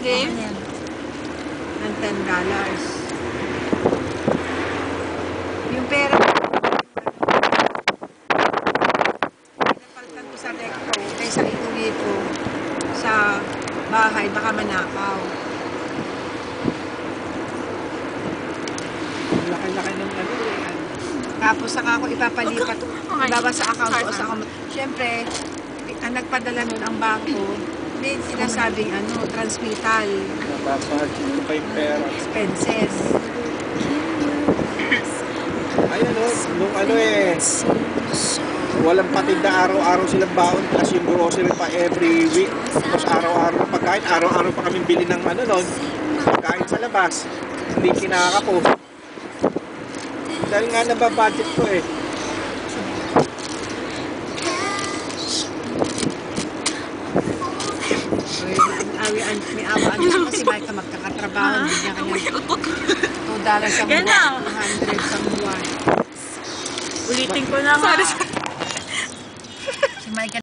game? Ng $10. Yung pera, pinapalitan ko sa recto, kaysa iuwi ko sa bahay, baka manakaw. Laki-laki ng ano eh. Tapos saka ako ipapalipat, ibaba sa account ko sa account. Siyempre, ang nagpadala nun ang bangko, may sinasabing transmittal. Napapahagin pa yung pera. Expenses. Ayun nung walang patid na araw-araw silang baon, plus yung grocery pa every week. Tapos araw-araw pagkain, araw-araw pa kami bili ng pagkain sa labas. Hindi kinakapos. Dahil nga nababudget ko eh. May awaan siya kasi Mike magkakatrabaho, hindi niya kanya $2 sa buwan, 200 sa buwan. Ulitin ko na nga. Si Mike